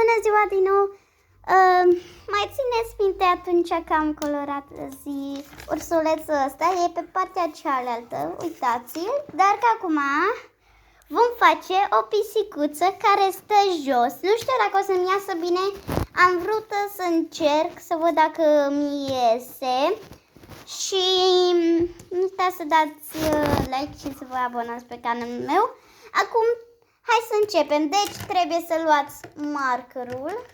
Bună ziua din nou! Mai țineți minte atunci că am colorat ursulețul ăsta? E pe partea cealaltă, uitați-l. Dar că acum vom face o pisicuță care stă jos. Nu știu dacă o să-mi iasă bine. Am vrut să încerc să văd dacă mi iese. Și nu uitați să dați like și să vă abonați pe canalul meu. Acum hai să începem. Deci trebuie să luați markerul.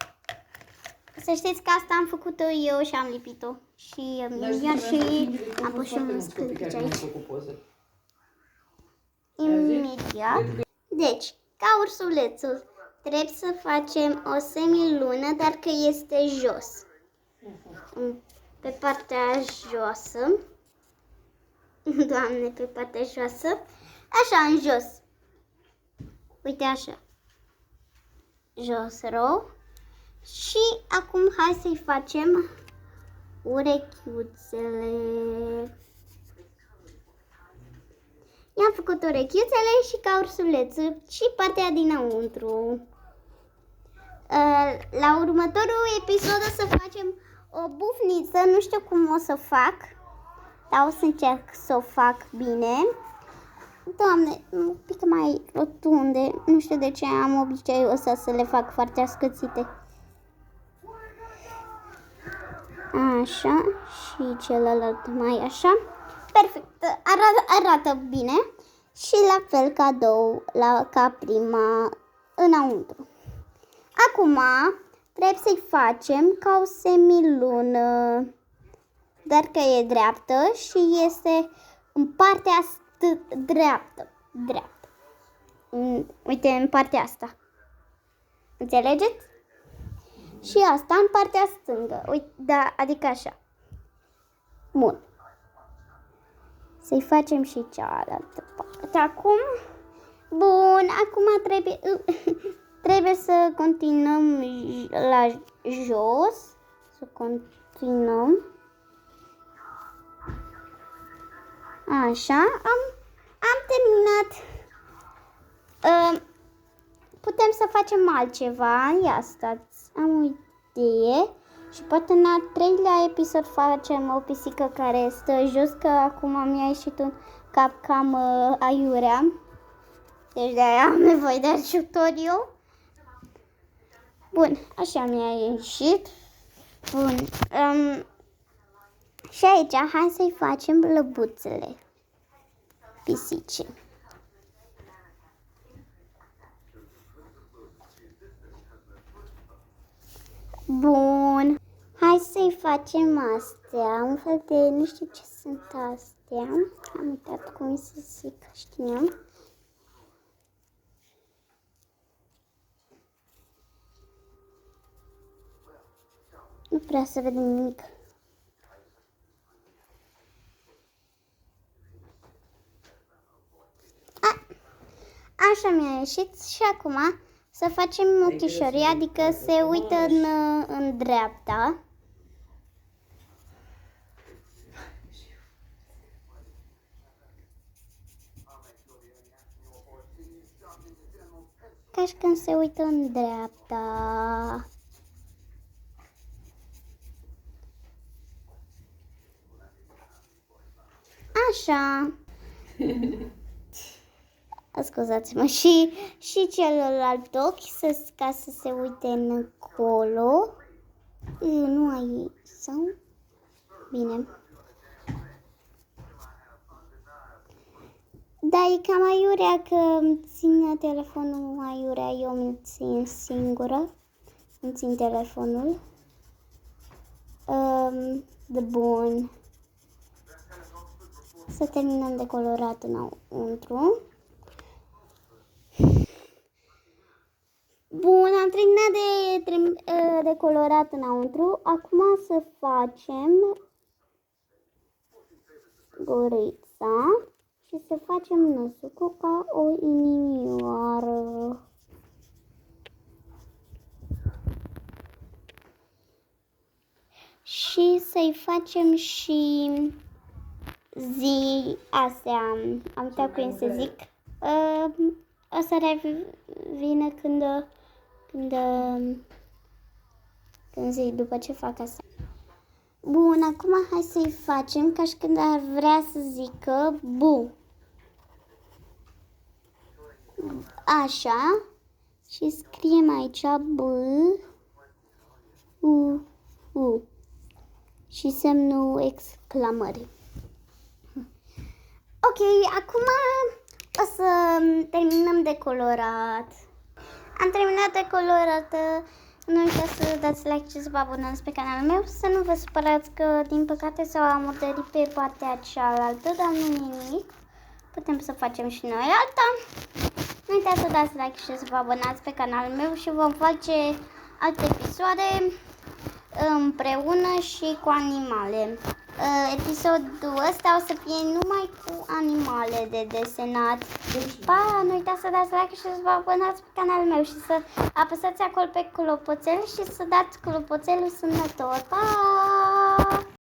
Să știți că asta am făcut-o eu și am lipit-o. Și am pus și un scâlpici aici. Imediat. Deci, ca ursulețul, trebuie să facem o semilună, dar că este jos. Pe partea joasă. Doamne, pe partea joasă. Așa, în jos. Uite așa. Jos, rău. Și acum hai să-i facem urechiuțele. I-am făcut urechiuțele și ca ursulețul și partea dinăuntru. La următorul episod o să facem o bufniță, nu știu cum o să fac, dar o să încerc să o fac bine. Doamne, un pic mai rotunde, nu știu de ce am obiceiul ăsta să le fac foarte ascuțite. Așa, și celălalt mai așa. Perfect, arată bine. Și la fel ca prima înăuntru. Acum trebuie să-i facem ca o semilună, dar că e dreaptă și este în partea dreaptă. Uite, în partea asta. Înțelegeți? Și asta în partea stângă. Uite, da, adică așa. Bun. Să-i facem și cealaltă parte. Acum, bun, acum trebuie să continuăm la jos. Să continuăm. Așa, am terminat. Putem să facem altceva. Ia stați, am o idee. Și poate în al treilea episod facem o pisică care stă jos, că acum mi-a ieșit un cap cam aiurea. Deci de-aia am nevoie de ajutor eu. Bun, așa mi-a ieșit. Bun. Și aici, hai să-i facem lăbuțele pisicii. Bun. Hai să-i facem astea. Un fel de, nu știu ce sunt astea. Am uitat cum să zic, știam. Nu prea să vedem nimic. Așa mi-a ieșit și acum să facem ochișorii, adică se uită în dreapta. Ca și când se uită în dreapta. Așa. Scuzați-mă, și celălalt ochi ca să se uite încolo. Nu ai sau? Bine. Da, e cam aiurea că îmi țin telefonul aiurea, eu îmi țin singură. Îmi țin telefonul. De bun. Să terminăm de colorat înăuntru. Bun, am terminat de colorat înăuntru. Acum să facem gurița și să facem năsucul ca o inimioară. Și să-i facem și astea, am uitat cum să zic. O să revină când când zic după ce fac asta. Bun, acum hai să-i facem ca și când ar vrea să zică bu. Așa. Și scriem aici B, U și semnul exclamării. Ok, acum o să terminăm de colorat. Am terminat de colorat. Nu uitați să dați like și să vă abonați pe canalul meu. Să nu vă supărați că din păcate s-au amortărit pe partea cealaltă, dar nu nimic. Putem să facem și noi alta. Nu uitați să dați like și să vă abonați pe canalul meu și vom face alte episoade împreună și cu animale. Episodul ăsta o să fie numai cu animale de desenat. Deci, pa, nu uitați să dați like și să vă abonați pe canalul meu și să apăsați acolo pe clopoțel și să dați clopoțelul sănător. Pa!